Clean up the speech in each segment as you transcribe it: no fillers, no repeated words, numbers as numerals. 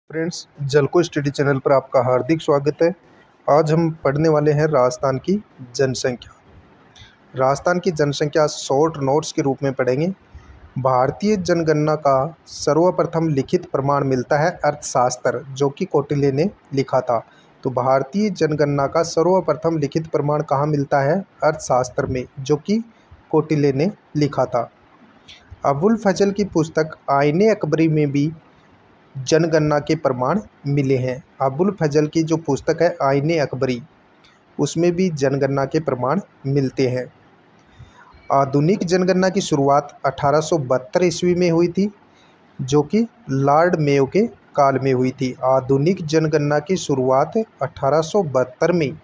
Friends, जलको study channel पर आपका हार्दिक स्वागत है। आज हम पढ़ने वाले हैं राजस्थान की जनसंख्या। राजस्थान की जनसंख्या शॉर्ट नोट्स के रूप में पढ़ेंगे। भारतीय जनगणना का सर्वप्रथम लिखित प्रमाण मिलता है अर्थशास्त्र, जो कि कौटिल्य ने लिखा था। तो भारतीय जनगणना का सर्वप्रथम लिखित प्रमाण कहाँ मिलता है? अर्थशास्त्र में, जो कि कौटिल्य ने लिखा था। अबुल फजल की पुस्तक आईने अकबरी में भी जनगणना के प्रमाण मिले हैं। अबुल फजल की जो पुस्तक है आईने अकबरी, उसमें भी जनगणना के प्रमाण मिलते हैं। आधुनिक जनगणना की शुरुआत 1872 ईस्वी में हुई थी, जो कि लॉर्ड मेयो के काल में हुई थी। आधुनिक जनगणना की शुरुआत 1872 में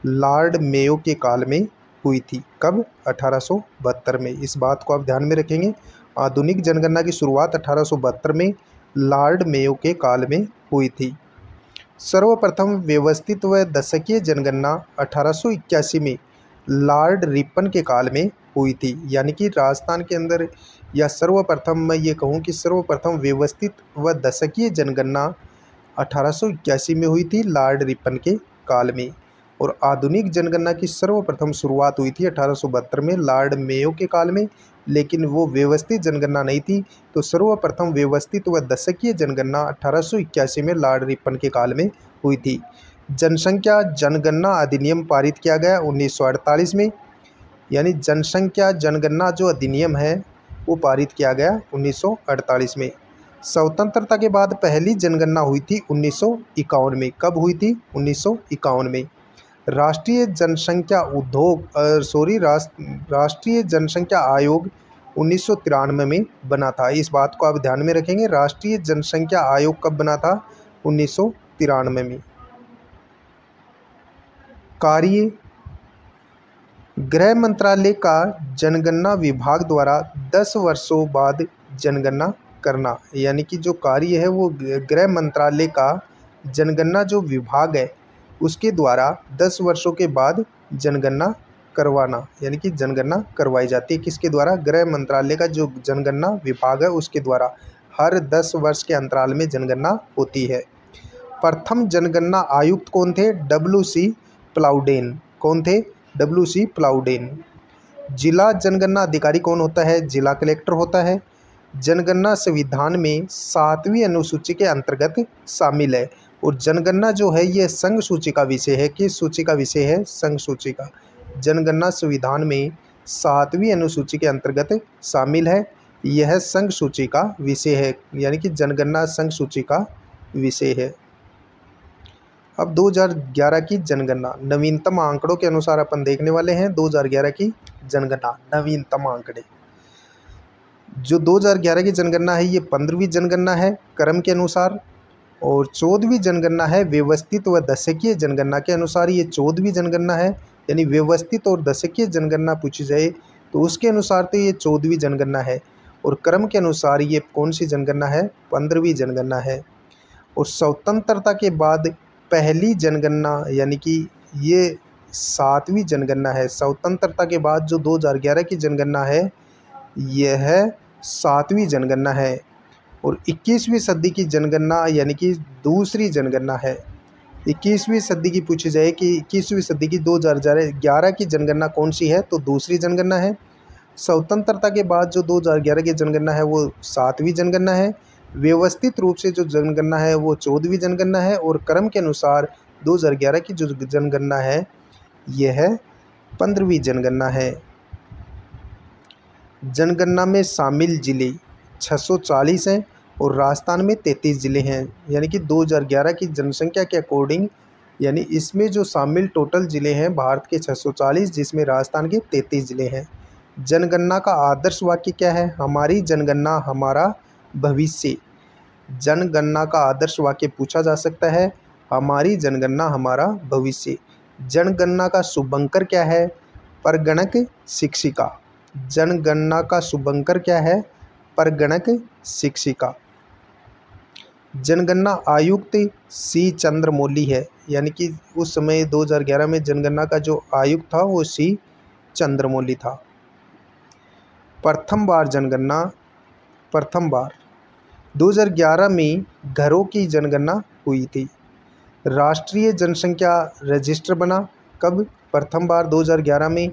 लॉर्ड मेयो के काल में हुई थी। कब? 1872 में। इस बात को आप ध्यान में रखेंगे। आधुनिक जनगणना की शुरुआत 1872 में लॉर्ड मेयो के काल में हुई थी। सर्वप्रथम व्यवस्थित व दशकीय जनगणना 1881 में लॉर्ड रिपन के काल में हुई थी। यानी कि राजस्थान के अंदर, या सर्वप्रथम मैं ये कहूँ कि सर्वप्रथम व्यवस्थित व दशकीय जनगणना 1881 में हुई थी लॉर्ड रिपन के काल में। और आधुनिक जनगणना की सर्वप्रथम शुरुआत हुई थी 1872 में लॉर्ड मेयो के काल में, लेकिन वो व्यवस्थित जनगणना नहीं थी। तो सर्वप्रथम व्यवस्थित व दशकीय जनगणना 1881 में लॉर्ड रिपन के काल में हुई थी। जनसंख्या जनगणना अधिनियम पारित किया गया 1948 में। यानी जनसंख्या जनगणना जो अधिनियम है वो पारित किया गया 1948 में। स्वतंत्रता के बाद पहली जनगणना हुई थी 1951 में। कब हुई थी? 1951 में। राष्ट्रीय जनसंख्या राष्ट्रीय जनसंख्या आयोग 1993 में बना था। इस बात को आप ध्यान में रखेंगे। राष्ट्रीय जनसंख्या आयोग कब बना था? 1993 में। कार्य: गृह मंत्रालय का जनगणना विभाग द्वारा 10 वर्षों बाद जनगणना करना। यानी कि जो कार्य है वो गृह मंत्रालय का जनगणना जो विभाग है उसके द्वारा 10 वर्षों के बाद जनगणना करवाना। यानी कि जनगणना करवाई जाती है किसके द्वारा? गृह मंत्रालय का जो जनगणना विभाग है उसके द्वारा हर 10 वर्ष के अंतराल में जनगणना होती है। प्रथम जनगणना आयुक्त कौन थे? WC प्लाउडेन। कौन थे? WC प्लाउडेन। जिला जनगणना अधिकारी कौन होता है? जिला कलेक्टर होता है। जनगणना संविधान में 7वीं अनुसूची के अंतर्गत शामिल है। और जनगणना जो है ये संघ सूची का विषय है। किस सूची का विषय है? संघ सूची का। जनगणना संविधान में 7वीं अनुसूची के अंतर्गत शामिल है। यह संघ सूची का विषय है। यानी कि जनगणना संघ सूची का विषय है। अब 2011 की जनगणना नवीनतम आंकड़ों के अनुसार अपन देखने वाले हैं। 2011 की जनगणना नवीनतम आंकड़े, जो 2011 की जनगणना है ये 15वीं जनगणना है क्रम के अनुसार, और 14वीं जनगणना है व्यवस्थित व दशकीय जनगणना के अनुसार। ये 14वीं जनगणना है। यानी व्यवस्थित और दशकीय जनगणना पूछी जाए तो उसके अनुसार तो ये 14वीं जनगणना है, और क्रम के अनुसार ये कौन सी जनगणना है? 15वीं जनगणना है। और स्वतंत्रता के बाद पहली जनगणना, यानी कि ये 7वीं जनगणना है। स्वतंत्रता के बाद जो 2011 की जनगणना है यह 7वीं जनगणना है। और 21वीं सदी की जनगणना यानी कि दूसरी जनगणना है। 21वीं सदी की पूछी जाए कि 21वीं सदी की 2011 की जनगणना कौन सी है, तो दूसरी जनगणना है। स्वतंत्रता के बाद जो 2011 की जनगणना है वो 7वीं जनगणना है। व्यवस्थित रूप से जो जनगणना है वो 14वीं जनगणना है। और क्रम के अनुसार 2011 की जो जनगणना है यह 15वीं जनगणना है। जनगणना में शामिल जिले 640 हैं और राजस्थान में 33 ज़िले हैं। यानी कि 2011 की जनसंख्या के अकॉर्डिंग, यानी इसमें जो शामिल टोटल ज़िले हैं भारत के 640, जिसमें राजस्थान के 33 ज़िले हैं। जनगणना का आदर्श वाक्य क्या है? हमारी जनगणना हमारा भविष्य। जनगणना का आदर्श वाक्य पूछा जा सकता है, हमारी जनगणना हमारा भविष्य। जनगणना का शुभंकर क्या है? परगणक शिक्षिका। जनगणना का शुभंकर क्या है? परगणक शिक्षिका। जनगणना आयुक्त C चंद्रमौली है। यानी कि उस समय 2011 में जनगणना का जो आयुक्त था वो C चंद्रमौली था। प्रथम बार 2011 में घरों की जनगणना हुई थी। राष्ट्रीय जनसंख्या रजिस्टर बना कब? प्रथम बार 2011 में,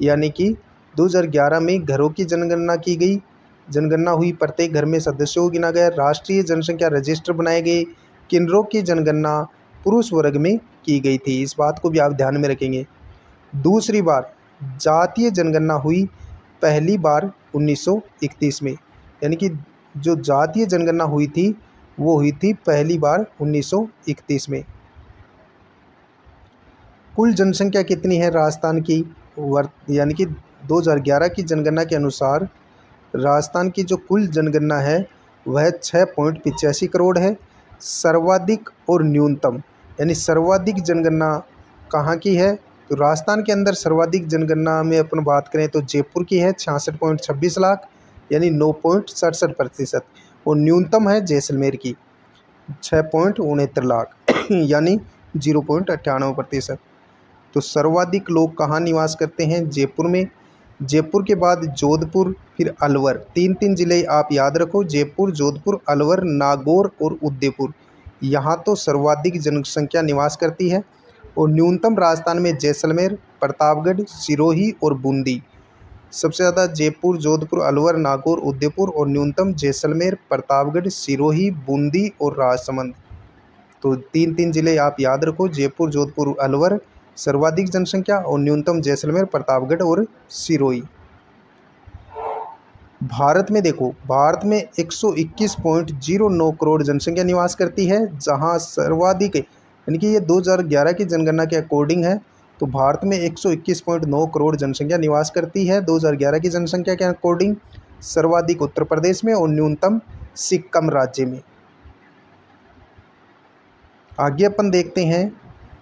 यानी कि 2011 में घरों की जनगणना की गई, जनगणना हुई, प्रत्येक घर में सदस्यों को गिना गया। राष्ट्रीय जनसंख्या रजिस्टर बनाए गए। किन्नरों की जनगणना पुरुष वर्ग में की गई थी, इस बात को भी आप ध्यान में रखेंगे। दूसरी बार जातीय जनगणना हुई पहली बार 1931 में, यानी कि जो जातीय जनगणना हुई थी वो हुई थी पहली बार 1931 में। कुल जनसंख्या कितनी है राजस्थान की? यानी कि 2011 की जनगणना के अनुसार राजस्थान की जो कुल जनगणना है वह 6.85 करोड़ है। सर्वाधिक और न्यूनतम, यानी सर्वाधिक जनगणना कहाँ की है? तो राजस्थान के अंदर सर्वाधिक जनगणना में अपन बात करें तो जयपुर की है 66.26 लाख, यानी 9.67%, और न्यूनतम है जैसलमेर की 6.69 लाख यानी 0.98%। तो सर्वाधिक लोग कहाँ निवास करते हैं? जयपुर में। जयपुर के बाद जोधपुर, फिर अलवर, तीन जिले आप याद रखो, जयपुर, जोधपुर, अलवर, नागौर और उदयपुर। यहाँ तो सर्वाधिक जनसंख्या निवास करती है। और न्यूनतम राजस्थान में जैसलमेर, प्रतापगढ़, सिरोही और बूंदी। सबसे ज़्यादा जयपुर, जोधपुर, अलवर, नागौर, उदयपुर, और न्यूनतम जैसलमेर, प्रतापगढ़, सिरोही, बूंदी और राजसमंद। तो तीन जिले आप याद रखो, जयपुर, जोधपुर, अलवर सर्वाधिक जनसंख्या, और न्यूनतम जैसलमेर, प्रतापगढ़ और सिरोही। भारत में देखो, भारत में 121.09 करोड़ जनसंख्या निवास करती है, जहां सर्वाधिक, यानी कि ये 2011 की जनगणना के अकॉर्डिंग है, तो भारत में 121.9 करोड़ जनसंख्या निवास करती है 2011 की जनसंख्या के अकॉर्डिंग। सर्वाधिक उत्तर प्रदेश में और न्यूनतम सिक्किम राज्य में। आगे अपन देखते हैं,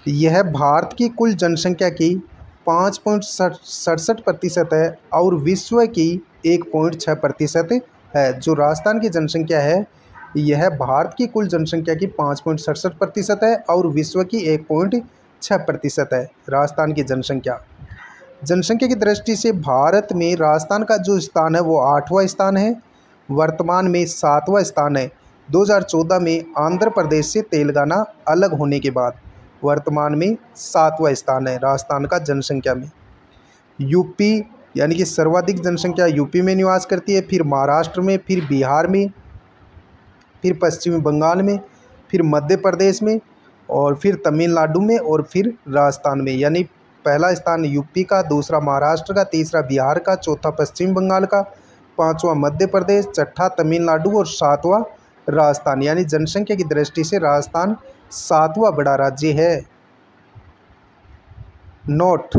यह भारत की कुल जनसंख्या की 5.67% है और विश्व की 1.6% है। जो राजस्थान की जनसंख्या है यह भारत की कुल जनसंख्या की 5.67% है और विश्व की 1.6% है राजस्थान की जनसंख्या। जनसंख्या की दृष्टि से भारत में राजस्थान का जो स्थान है वो 8वां स्थान है, वर्तमान में 7वां स्थान है। 2014 में आंध्र प्रदेश से तेलंगाना अलग होने के बाद वर्तमान में 7वां स्थान है राजस्थान का जनसंख्या में। यूपी, यानी कि सर्वाधिक जनसंख्या यूपी में निवास करती है, फिर महाराष्ट्र में, फिर बिहार में, फिर पश्चिमी बंगाल में, फिर मध्य प्रदेश में, और फिर तमिलनाडु में, और फिर राजस्थान में। यानी पहला स्थान यूपी का, दूसरा महाराष्ट्र का, तीसरा बिहार का, चौथा पश्चिम बंगाल का, पांचवा मध्य प्रदेश, छठा तमिलनाडु और सातवां राजस्थान। यानी जनसंख्या की दृष्टि से राजस्थान 7वां बड़ा राज्य है। नोट,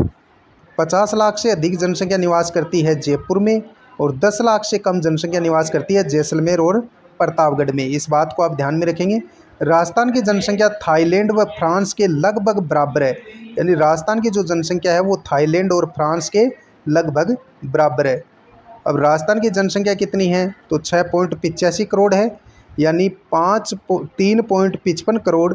50 लाख से अधिक जनसंख्या निवास करती है जयपुर में, और 10 लाख से कम जनसंख्या निवास करती है जैसलमेर और प्रतापगढ़ में। इस बात को आप ध्यान में रखेंगे। राजस्थान की जनसंख्या थाईलैंड व फ्रांस के लगभग बराबर है, यानी राजस्थान की जो जनसंख्या है वो थाईलैंड और फ्रांस के लगभग बराबर है। अब राजस्थान की जनसंख्या कितनी है? तो 6.85 करोड़ है, यानी 3.55 करोड़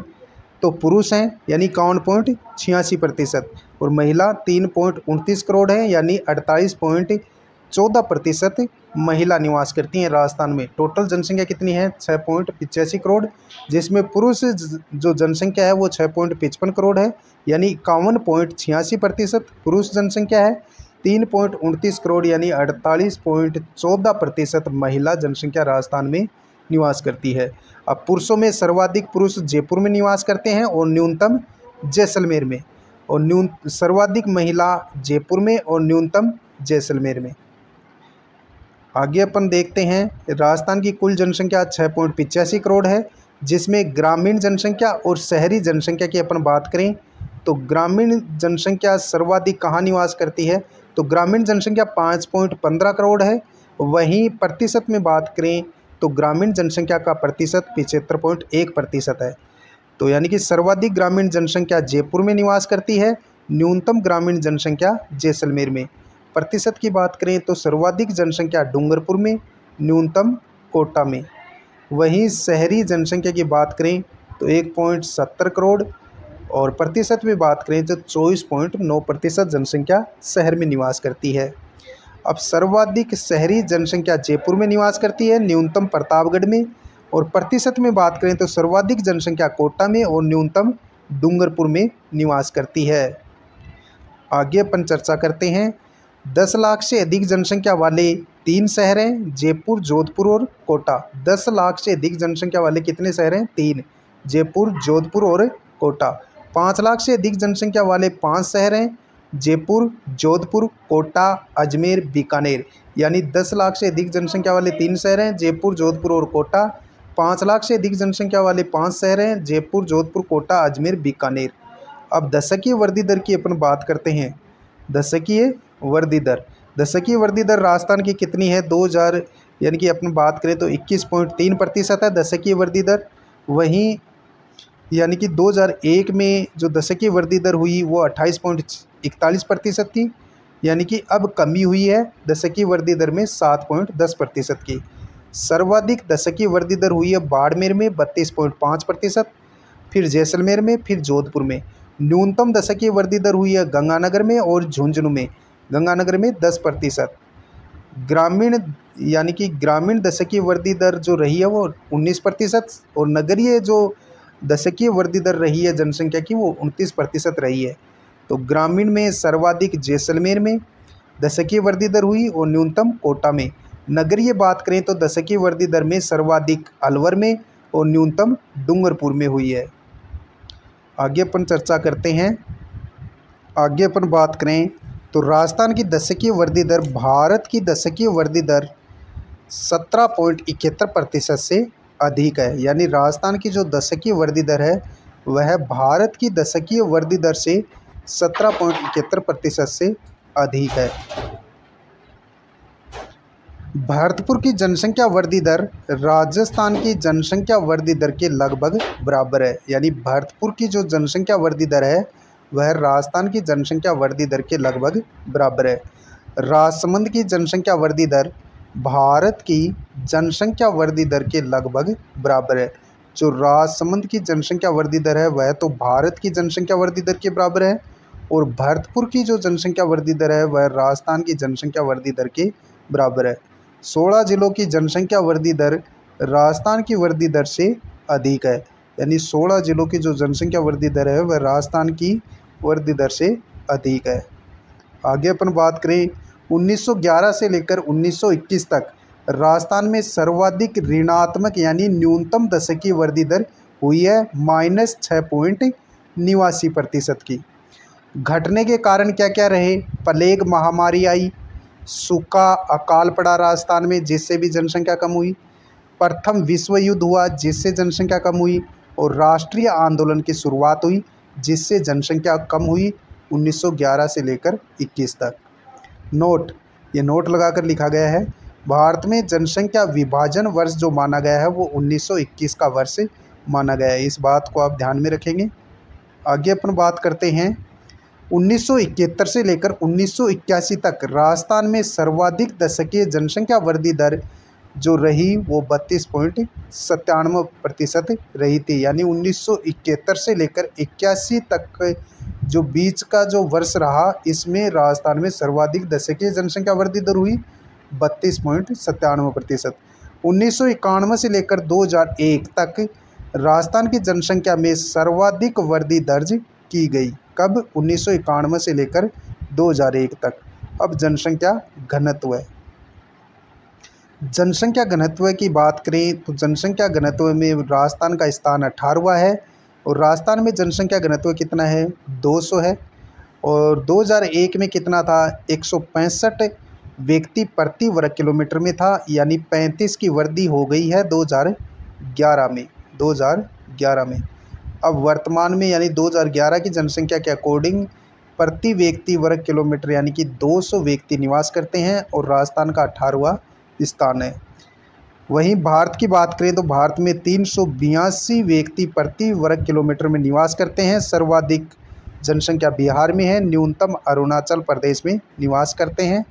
तो पुरुष हैं, यानी 51.86%, और महिला 3.29 करोड़ है, यानी 48.14% महिला निवास करती हैं राजस्थान में। टोटल जनसंख्या कितनी है? 6.85 करोड़, जिसमें पुरुष जो जनसंख्या है वो 6.55 करोड़ है, यानी 51.86% पुरुष जनसंख्या है। 3.29 करोड़ यानी 48.14% महिला जनसंख्या राजस्थान में निवास करती है। अब पुरुषों में सर्वाधिक पुरुष जयपुर में निवास करते हैं और न्यूनतम जैसलमेर में, और सर्वाधिक महिला जयपुर में और न्यूनतम जैसलमेर में। आगे अपन देखते हैं, राजस्थान की कुल जनसंख्या 6.85 करोड़ है, जिसमें ग्रामीण जनसंख्या और शहरी जनसंख्या की अपन बात करें तो ग्रामीण जनसंख्या सर्वाधिक कहाँ निवास करती है? तो ग्रामीण जनसंख्या 5.15 करोड़ है। वहीं प्रतिशत में बात करें तो ग्रामीण जनसंख्या का प्रतिशत 75.1% है। तो यानी कि सर्वाधिक ग्रामीण जनसंख्या जयपुर में निवास करती है, न्यूनतम ग्रामीण जनसंख्या जैसलमेर में। प्रतिशत की बात करें तो सर्वाधिक जनसंख्या डूंगरपुर में, न्यूनतम कोटा में। वहीं शहरी जनसंख्या की बात करें तो 1.70 करोड़, और प्रतिशत में बात करें तो 24.9% जनसंख्या शहर में निवास करती है। अब सर्वाधिक शहरी जनसंख्या जयपुर में निवास करती है, न्यूनतम प्रतापगढ़ में, और प्रतिशत में बात करें तो सर्वाधिक जनसंख्या कोटा में और न्यूनतम डूंगरपुर में निवास करती है। आगे अपन चर्चा करते हैं 10 लाख से अधिक जनसंख्या वाले 3 शहर हैं, जयपुर, जोधपुर और कोटा। 10 लाख से अधिक जनसंख्या वाले कितने शहर हैं? 3, जयपुर, जोधपुर और कोटा। 5 लाख से अधिक जनसंख्या वाले 5 शहर हैं, जयपुर, जोधपुर, कोटा, अजमेर, बीकानेर। यानी 10 लाख से अधिक जनसंख्या वाले 3 शहर हैं, जयपुर, जोधपुर और कोटा। 5 लाख से अधिक जनसंख्या वाले 5 शहर हैं, जयपुर, जोधपुर, कोटा, अजमेर, बीकानेर। अब दशकीय वृद्धि दर की अपन बात करते हैं। दशकीय वृद्धि दर, दशकीय वृद्धि दर राजस्थान की कितनी है? 2000 यानी कि अपन बात करें तो 21.3% है दशकीय वृद्धि दर। वहीं यानी कि 2001 में जो दशकीय वृद्धि दर हुई वो 28.41% थी, यानी कि अब कमी हुई है दशकीय वृद्धि दर में 7.10% की। सर्वाधिक दशकीय वृद्धि दर हुई है बाड़मेर में 32.5%, फिर जैसलमेर में, फिर जोधपुर में। न्यूनतम दशकीय वृद्धि दर हुई है गंगानगर में और झुंझुनू में। गंगानगर में 10%। ग्रामीण यानी कि ग्रामीण दशकीय वृद्धि दर जो रही है वो 19% और नगरीय जो दशकीय वृद्धि दर रही है जनसंख्या की वो 29% रही है। तो ग्रामीण में सर्वाधिक जैसलमेर में दशकीय वृद्धि दर हुई और न्यूनतम कोटा में। नगरीय बात करें तो दशकीय वृद्धि दर में सर्वाधिक अलवर में और न्यूनतम डूंगरपुर में हुई है। आगे अपन चर्चा करते हैं। आगे अपन बात करें तो राजस्थान की दशकीय वृद्धि दर भारत की दशकीय वृद्धि दर 17.71% से अधिक है। यानी राजस्थान की जो दशकीय वृद्धि दर है वह भारत की दशकीय वृद्धि दर से 17.71% से अधिक है। भरतपुर की जनसंख्या वृद्धि दर राजस्थान की जनसंख्या वृद्धि दर के लगभग बराबर है। यानी भरतपुर की जो जनसंख्या वृद्धि दर है वह राजस्थान की जनसंख्या वृद्धि दर के लगभग बराबर है। राजसमंद की जनसंख्या वृद्धि दर भारत की जनसंख्या वृद्धि दर के लगभग बराबर है। जो राजसमंद की जनसंख्या वृद्धि दर है वह तो भारत की जनसंख्या वृद्धि दर के बराबर है और भरतपुर की जो जनसंख्या वृद्धि दर है वह राजस्थान की जनसंख्या वृद्धि दर के बराबर है। 16 जिलों की जनसंख्या वृद्धि दर राजस्थान की वृद्धि दर से अधिक है। यानी 16 जिलों की जो जनसंख्या वृद्धि दर है वह राजस्थान की वृद्धि दर से अधिक है। आगे अपन बात करें 1911 से लेकर 1921 तक राजस्थान में सर्वाधिक ऋणात्मक यानी न्यूनतम दशकीय वृद्धि दर हुई है -6.89% की। घटने के कारण क्या क्या रहे? प्लेग महामारी आई, सूखा, अकाल पड़ा राजस्थान में जिससे भी जनसंख्या कम हुई, प्रथम विश्व युद्ध हुआ जिससे जनसंख्या कम हुई और राष्ट्रीय आंदोलन की शुरुआत हुई जिससे जनसंख्या कम हुई 1911 से लेकर 21 तक। नोट, ये नोट लगाकर लिखा गया है। भारत में जनसंख्या विभाजन वर्ष जो माना गया है वो 1921 का वर्ष माना गया है। इस बात को आप ध्यान में रखेंगे। आगे अपन बात करते हैं 1971 से लेकर 1981 तक राजस्थान में सर्वाधिक दशकीय जनसंख्या वृद्धि दर जो रही वो 32.97% रही थी। यानी 1971 से लेकर 81 तक जो बीच का जो वर्ष रहा इसमें राजस्थान में सर्वाधिक दशकीय जनसंख्या वृद्धि दर हुई 32.97%। 1991 से लेकर 2001 तक राजस्थान की जनसंख्या में सर्वाधिक वृद्धि दर्ज की गई। कब? 1991 से लेकर 2001 तक। अब जनसंख्या घनत्व है। जनसंख्या घनत्व की बात करें तो जनसंख्या घनत्व में राजस्थान का स्थान 18वां है और राजस्थान में जनसंख्या घनत्व कितना है? 200 है। और 2001 में कितना था? 165 व्यक्ति प्रति वर्ग किलोमीटर में था। यानी 35 की वृद्धि हो गई है 2011 में। अब वर्तमान में यानी 2011 की जनसंख्या के अकॉर्डिंग प्रति व्यक्ति वर्ग किलोमीटर यानी कि 200 व्यक्ति निवास करते हैं और राजस्थान का 18वां स्थान है। वहीं भारत की बात करें तो भारत में 382 व्यक्ति प्रति वर्ग किलोमीटर में निवास करते हैं। सर्वाधिक जनसंख्या बिहार में है, न्यूनतम अरुणाचल प्रदेश में निवास करते हैं।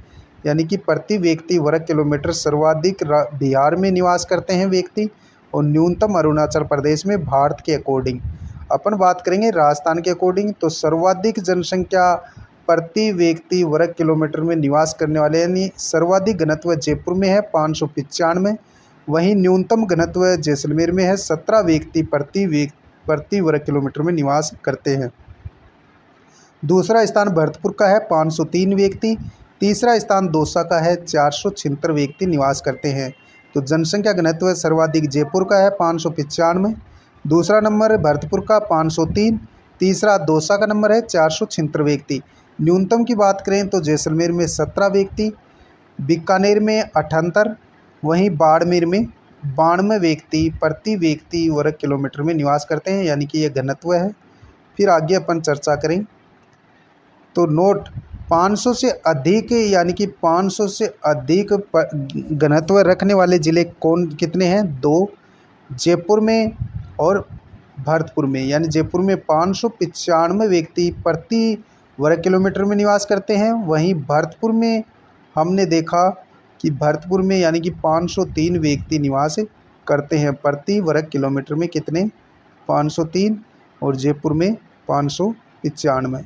यानी कि प्रति व्यक्ति वर्ग किलोमीटर सर्वाधिक बिहार में निवास करते हैं व्यक्ति और न्यूनतम अरुणाचल प्रदेश में। भारत के अकॉर्डिंग अपन बात करेंगे राजस्थान के अकॉर्डिंग तो सर्वाधिक जनसंख्या प्रति व्यक्ति वर्ग किलोमीटर में निवास करने वाले यानी सर्वाधिक घनत्व जयपुर में है 595, वहीं न्यूनतम घनत्व जैसलमेर में है 17 व्यक्ति प्रति वर्ग किलोमीटर में निवास करते हैं। दूसरा स्थान भरतपुर का है 503 व्यक्ति। तीसरा स्थान दौसा का है 476 व्यक्ति निवास करते हैं। तो जनसंख्या घनत्व सर्वाधिक जयपुर का है 595, दूसरा नंबर भरतपुर का 503, तीसरा दौसा का नंबर है 476 व्यक्ति। न्यूनतम की बात करें तो जैसलमेर में 17 व्यक्ति, बीकानेर में 78, वहीं बाड़मेर में 92 व्यक्ति प्रति व्यक्ति वर्ग किलोमीटर में निवास करते हैं, यानी कि ये घनत्व है। फिर आगे अपन चर्चा करें तो नोट 500 से अधिक यानी कि 500 से अधिक घनत्व रखने वाले ज़िले कितने हैं? 2, जयपुर में और भरतपुर में। यानी जयपुर में 595 व्यक्ति प्रति वर्ग किलोमीटर में निवास करते हैं, वहीं भरतपुर में हमने देखा कि भरतपुर में यानी कि 503 व्यक्ति निवास करते हैं प्रति वर्ग किलोमीटर में। कितने? 503, और जयपुर में 595।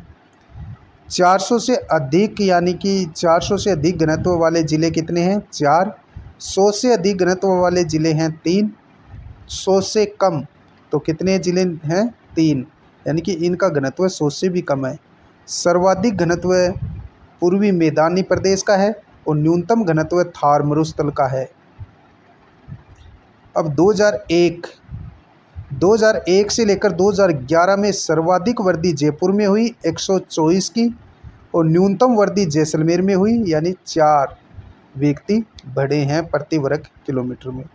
400 से अधिक यानी कि 400 से अधिक घनत्व वाले ज़िले कितने हैं? 4। 100 से अधिक घनत्व वाले ज़िले हैं 3। 100 से कम तो कितने ज़िले हैं? 3, यानी कि इनका घनत्व 100 से भी कम है। सर्वाधिक घनत्व पूर्वी मैदानी प्रदेश का है और न्यूनतम घनत्व थार मरुस्थल का है। अब 2001 से लेकर 2011 में सर्वाधिक वृद्धि जयपुर में हुई 124 की, और न्यूनतम वृद्धि जैसलमेर में हुई, यानी 4 व्यक्ति बढ़े हैं प्रति वर्ग किलोमीटर में।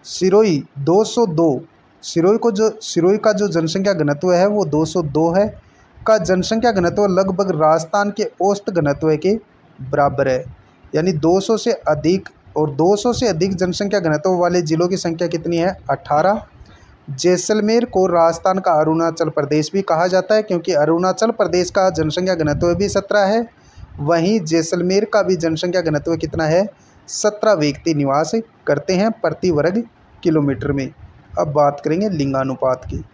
सिरोही 202, सिरोही का जो जनसंख्या घनत्व है वो 202 है। का जनसंख्या घनत्व लगभग राजस्थान के औसत घनत्व के बराबर है, यानी 200 से अधिक, और 200 से अधिक जनसंख्या घनत्व वाले जिलों की संख्या कितनी है? 18। जैसलमेर को राजस्थान का अरुणाचल प्रदेश भी कहा जाता है, क्योंकि अरुणाचल प्रदेश का जनसंख्या घनत्व भी 17 है। वहीं जैसलमेर का भी जनसंख्या घनत्व कितना है? 17 व्यक्ति निवास करते हैं प्रति वर्ग किलोमीटर में। अब बात करेंगे लिंगानुपात की।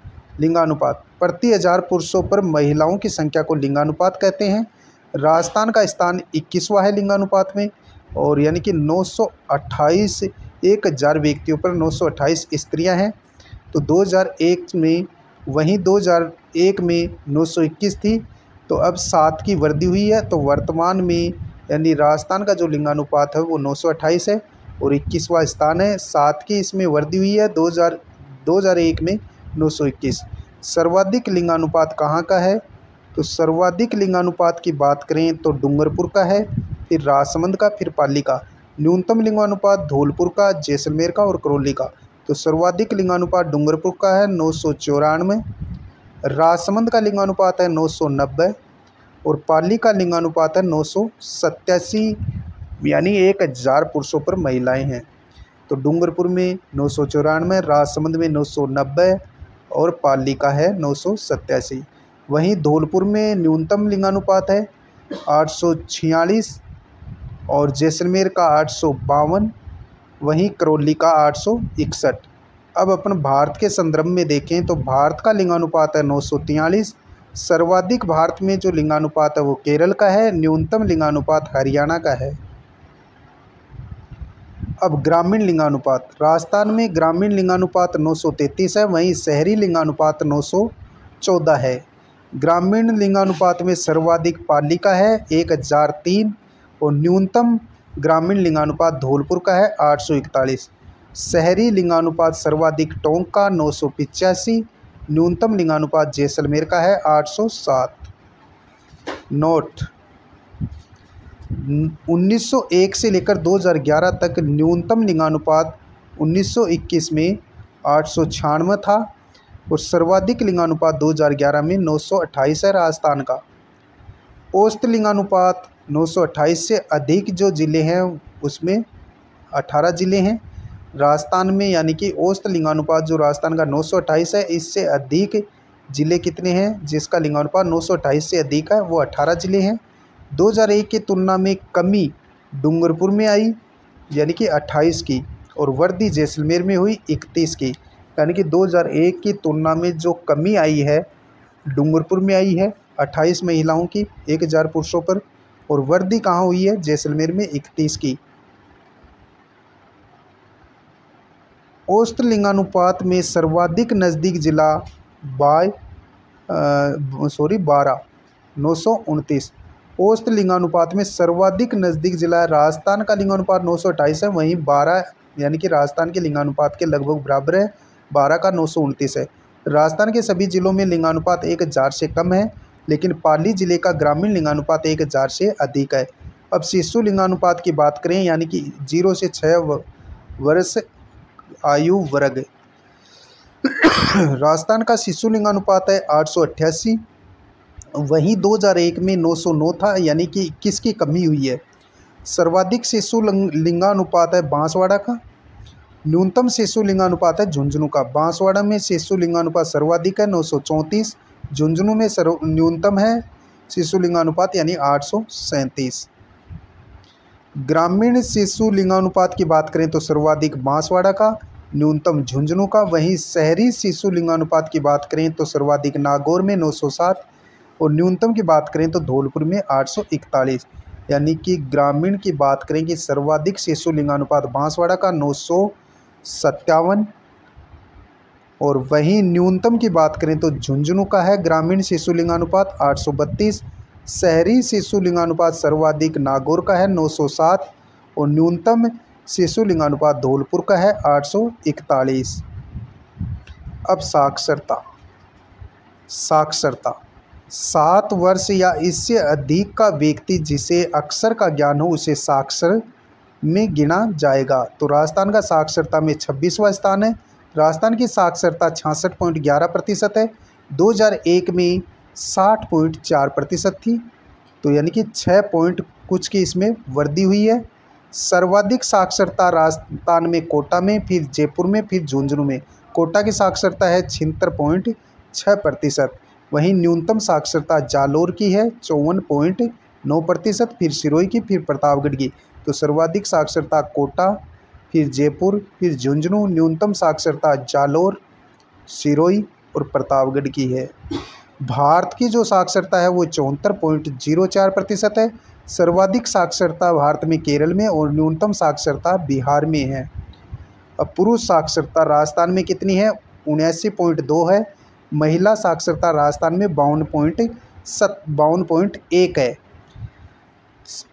लिंगानुपात प्रति 1000 पुरुषों पर महिलाओं की संख्या को लिंगानुपात कहते हैं। राजस्थान का स्थान 21वां है लिंगानुपात में, और यानी कि 928, 1000 व्यक्तियों पर 928 स्त्रियां हैं। तो 2001 में, वहीं 2001 में 921 थी, तो अब 7 की वृद्धि हुई है। तो वर्तमान में यानी राजस्थान का जो लिंगानुपात है वो 928 है और 21वां स्थान है। 7 की इसमें वृद्धि हुई है 2001 में 921। सर्वाधिक लिंगानुपात कहाँ का है? तो सर्वाधिक लिंगानुपात की बात करें तो डूंगरपुर का है, फिर राजसमंद का, फिर पाली का। न्यूनतम लिंगानुपात धौलपुर का, जैसलमेर का और करौली का। तो सर्वाधिक लिंगानुपात डूंगरपुर का है 994, राजसमंद का लिंगानुपात है 990 और पाली का लिंगानुपात है 987, यानी 1000 पुरुषों पर महिलाएं हैं। तो डूंगरपुर में 994, राजसमंद में 990 और पाली का है 987। वहीं धौलपुर में न्यूनतम लिंगानुपात है 846 और जैसलमेर का 852, वहीं करौली का 861। अब अपन भारत के संदर्भ में देखें तो भारत का लिंगानुपात है 943। सर्वाधिक भारत में जो लिंगानुपात है वो केरल का है, न्यूनतम लिंगानुपात हरियाणा का है। अब ग्रामीण लिंगानुपात, राजस्थान में ग्रामीण लिंगानुपात 933 है, वहीं शहरी लिंगानुपात 914 है। ग्रामीण लिंगानुपात में सर्वाधिक पाली का है 1003 और न्यूनतम ग्रामीण लिंगानुपात धौलपुर का है 841। शहरी लिंगानुपात सर्वाधिक टोंक का 985, न्यूनतम लिंगानुपात जैसलमेर का है 807। नोट 1901 से लेकर 2011 तक न्यूनतम लिंगानुपात 1921 में 896 था और सर्वाधिक लिंगानुपात 2011 में 928 है राजस्थान का। औसत लिंगानुपात 928 से अधिक जो ज़िले हैं उसमें 18 ज़िले हैं राजस्थान में, यानी कि औसत लिंगानुपात जो राजस्थान का 928 है, इससे अधिक ज़िले कितने हैं जिसका लिंगानुपात 928 से अधिक है? वो 18 ज़िले हैं। 2001 की तुलना में कमी डूंगरपुर में आई यानी कि 28 की, और वृद्धि जैसलमेर में हुई 31 की। यानी कि 2001 की तुलना में जो कमी आई है डूंगरपुर में आई है 28 महिलाओं की 1000 पुरुषों पर, और वृद्धि कहाँ हुई है? जैसलमेर में 31 की। औसत लिंगानुपात में सर्वाधिक नज़दीक जिला 12 929। औसत लिंगानुपात में सर्वाधिक नज़दीक जिला राजस्थान का लिंगानुपात 928 है, वहीं 12 यानी कि राजस्थान के लिंगानुपात के लगभग बराबर है, 12 का 929 है। राजस्थान के सभी जिलों में लिंगानुपात 1000 से कम है, लेकिन पाली जिले का ग्रामीण लिंगानुपात 1000 से अधिक है। अब शिशु लिंगानुपात की बात करें, यानी कि 0 से 6 वर्ष आयु वर्ग। राजस्थान का शिशु लिंगानुपात है 888, वहीं 2001 में 909 था, यानी कि 21 की कमी हुई है। सर्वाधिक शिशु लिंगानुपात है बांसवाड़ा का, न्यूनतम शिशु लिंगानुपात है झुंझुनू का। बांसवाड़ा में शिशु लिंगानुपात सर्वाधिक है 934, झुंझुनू में न्यूनतम है शिशु लिंगानुपात यानी 837। ग्रामीण शिशु लिंगानुपात की बात करें तो सर्वाधिक बांसवाड़ा का, न्यूनतम झुंझुनू का। वहीं शहरी शिशु लिंगानुपात की बात करें तो सर्वाधिक नागौर में 907 और न्यूनतम की बात करें तो धौलपुर में 841। यानी कि ग्रामीण की बात करें कि सर्वाधिक शिशु लिंगानुपात बांसवाड़ा का 957 और वहीं न्यूनतम की बात करें तो झुंझुनू का है ग्रामीण शिशु लिंगानुपात 832। शहरी शिशु लिंगानुपात सर्वाधिक नागौर का है 907 और न्यूनतम शिशु लिंगानुपात धौलपुर का है 841। अब साक्षरता। 7 वर्ष या इससे अधिक का व्यक्ति जिसे अक्षर का ज्ञान हो उसे साक्षर में गिना जाएगा। तो राजस्थान का साक्षरता में 26वां स्थान है। राजस्थान की साक्षरता 66.11% है। 2001 में 60.4% थी, तो यानी कि 6 पॉइंट कुछ की इसमें वृद्धि हुई है। सर्वाधिक साक्षरता राजस्थान में कोटा में, फिर जयपुर में, फिर झुंझुनू में। कोटा की साक्षरता है 76.6%। वहीं न्यूनतम साक्षरता जालोर की है 54.9%, फिर सिरोही की, फिर प्रतापगढ़ की। तो सर्वाधिक साक्षरता कोटा, फिर जयपुर, फिर झुंझुनू। न्यूनतम साक्षरता जालोर, सिरोही और प्रतापगढ़ की है। भारत की जो साक्षरता है वो 74.04% है। सर्वाधिक साक्षरता भारत में केरल में और न्यूनतम साक्षरता बिहार में है। अब पुरुष साक्षरता राजस्थान में कितनी है? 79.2 है। महिला साक्षरता राजस्थान में 52.1 है।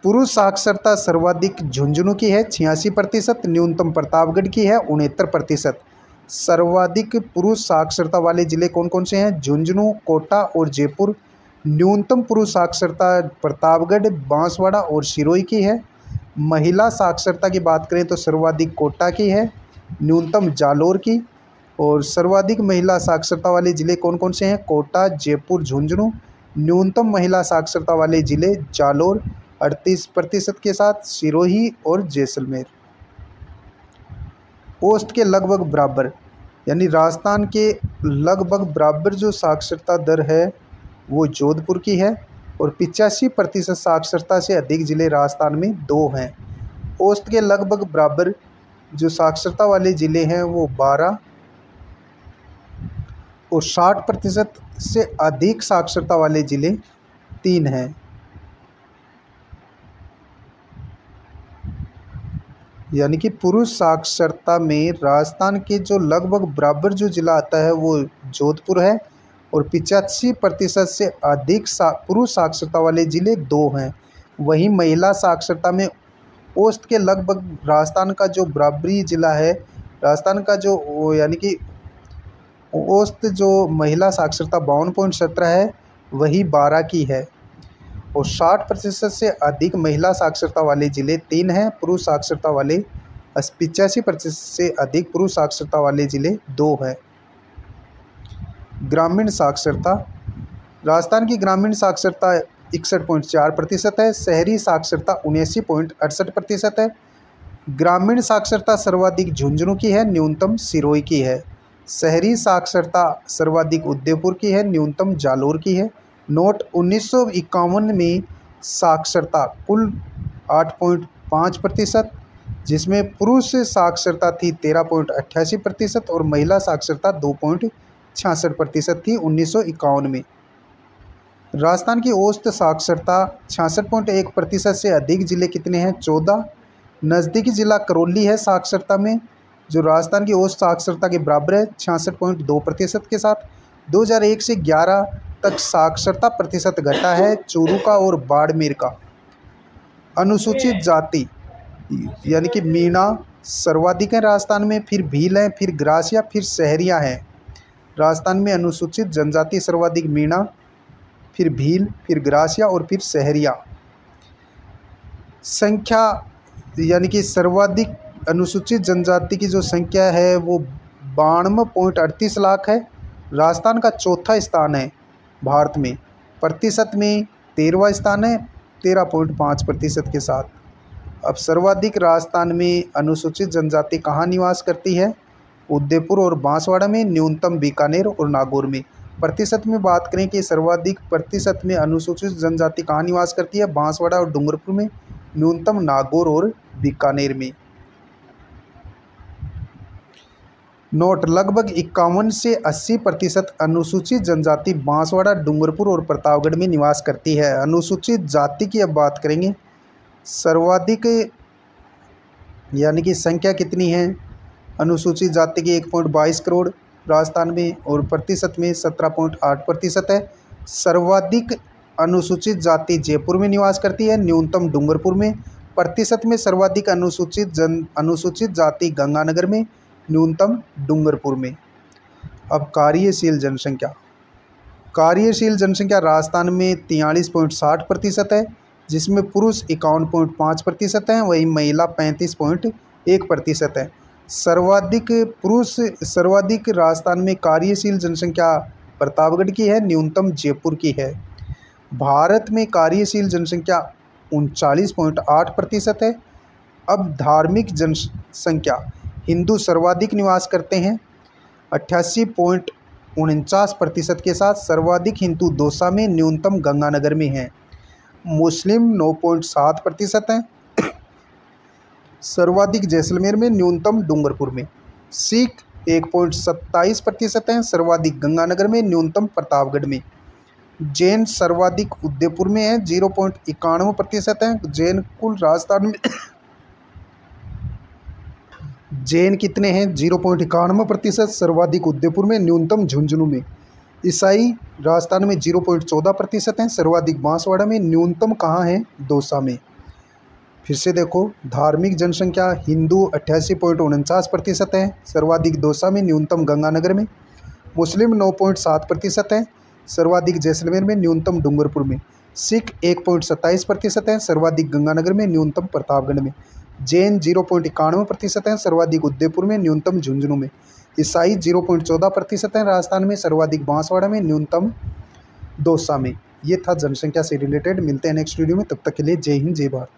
पुरुष साक्षरता सर्वाधिक झुंझुनू की है 86%, न्यूनतम प्रतापगढ़ की है 69%। सर्वाधिक पुरुष साक्षरता वाले जिले कौन कौन से हैं? झुंझुनू, कोटा और जयपुर। न्यूनतम पुरुष साक्षरता प्रतापगढ़, बांसवाड़ा और सिरोही की है। महिला साक्षरता की बात करें तो सर्वाधिक कोटा की है, न्यूनतम जालोर की। और सर्वाधिक महिला साक्षरता वाले जिले कौन कौन से हैं? कोटा, जयपुर, झुंझुनू। न्यूनतम महिला साक्षरता वाले जिले जालोर 38% के साथ, सिरोही और जैसलमेर। औसत के लगभग बराबर, यानी राजस्थान के लगभग बराबर जो साक्षरता दर है वो जोधपुर की है और 85% साक्षरता से अधिक जिले राजस्थान में 2 हैं। औसत के लगभग बराबर जो साक्षरता वाले जिले हैं वो 12 और 60% से अधिक साक्षरता वाले जिले 3 हैं। यानी कि पुरुष साक्षरता में राजस्थान के जो लगभग बराबर जो जिला आता है वो जोधपुर है और 85% से अधिक पुरुष साक्षरता वाले जिले 2 हैं। वहीं महिला साक्षरता में औसत के लगभग राजस्थान का जो बराबरी जिला है, राजस्थान का जो यानी कि औसत जो महिला साक्षरता 52.17 है वही 12 की है और 60% से अधिक महिला साक्षरता वाले जिले 3 हैं। पुरुष साक्षरता वाले 85% से अधिक पुरुष साक्षरता वाले जिले 2 हैं। ग्रामीण साक्षरता, राजस्थान की ग्रामीण साक्षरता 61.4% है। शहरी साक्षरता 79.68% है। ग्रामीण साक्षरता सर्वाधिक झुंझुनू की है, न्यूनतम सिरोही की है। शहरी साक्षरता सर्वाधिक उदयपुर की है, न्यूनतम जालोर की है। नोट 1951 में साक्षरता कुल 8.5%, जिसमें पुरुष साक्षरता थी 13.88% और महिला साक्षरता 2.66% थी 1951 में। राजस्थान की औसत साक्षरता 66.1% से अधिक जिले कितने हैं? 14। नज़दीकी जिला करौली है साक्षरता में जो राजस्थान की औसत साक्षरता के बराबर है 66.2% के साथ। 2001 से 11 तक साक्षरता प्रतिशत घटा है चूरू का और बाड़मेर का। अनुसूचित जाति यानी कि मीणा सर्वाधिक है राजस्थान में, फिर भील है, फिर ग्रासिया, फिर सहरिया है। राजस्थान में अनुसूचित जनजाति सर्वाधिक मीणा, फिर भील, फिर ग्रासिया और फिर सहरिया। संख्या यानी कि सर्वाधिक अनुसूचित जनजाति की जो संख्या है वो 92.38 लाख है। राजस्थान का चौथा स्थान है भारत में, प्रतिशत में 13वां स्थान है 13.5% के साथ। अब सर्वाधिक राजस्थान में अनुसूचित जनजाति कहाँ निवास करती है? उदयपुर और बांसवाड़ा में, न्यूनतम बीकानेर और नागौर में। प्रतिशत में बात करें कि सर्वाधिक प्रतिशत में अनुसूचित जनजाति कहाँ निवास करती है? बांसवाड़ा और डूंगरपुर में, न्यूनतम नागौर और बीकानेर में। नोट: लगभग 51 से 80% अनुसूचित जनजाति बांसवाड़ा, डूंगरपुर और प्रतापगढ़ में निवास करती है। अनुसूचित जाति की अब बात करेंगे। सर्वाधिक यानी कि संख्या कितनी है अनुसूचित जाति की? 1.22 करोड़ राजस्थान में, और प्रतिशत में 17.8% है। सर्वाधिक अनुसूचित जाति जयपुर में निवास करती है, न्यूनतम डूंगरपुर में। प्रतिशत में सर्वाधिक अनुसूचित जाति गंगानगर में, न्यूनतम डूंगरपुर में। अब कार्यशील जनसंख्या। कार्यशील जनसंख्या राजस्थान में 43.60% है, जिसमें पुरुष 51.5% हैं, वही महिला 35.1% है। सर्वाधिक राजस्थान में कार्यशील जनसंख्या प्रतापगढ़ की है, न्यूनतम जयपुर की है। भारत में कार्यशील जनसंख्या 39.8% है। अब धार्मिक जनसंख्या। हिंदू सर्वाधिक निवास करते हैं 88.49% के साथ। सर्वाधिक हिंदू दौसा में, न्यूनतम गंगानगर में है। मुस्लिम 9.7% हैं, सर्वाधिक जैसलमेर में, न्यूनतम डूंगरपुर में। सिख 1.27% हैं, सर्वाधिक गंगानगर में, न्यूनतम प्रतापगढ़ में। जैन सर्वाधिक उदयपुर में है, 0.91% हैं जैन कुल राजस्थान में। जैन कितने हैं? 0.91%, सर्वाधिक उदयपुर में, न्यूनतम झुंझुनू में। ईसाई राजस्थान में 0.14% हैं, सर्वाधिक बांसवाड़ा में, न्यूनतम कहाँ है? दौसा में। फिर से देखो, धार्मिक जनसंख्या हिंदू 88.49% है, सर्वाधिक दौसा में, न्यूनतम गंगानगर में। मुस्लिम 9.7% हैं, सर्वाधिक जैसलमेर में, न्यूनतम डूंगरपुर में। सिख 1.27% हैं, सर्वाधिक गंगानगर में, न्यूनतम प्रतापगढ़ में। जैन 0.91% हैं, सर्वाधिक उदयपुर में, न्यूनतम झुंझुनू में। ईसाई 0.14% हैं राजस्थान में, सर्वाधिक बांसवाड़ा में, न्यूनतम दौसा में। ये था जनसंख्या से रिलेटेड। मिलते हैं नेक्स्ट वीडियो में, तब तक के लिए जय हिंद, जय भारत।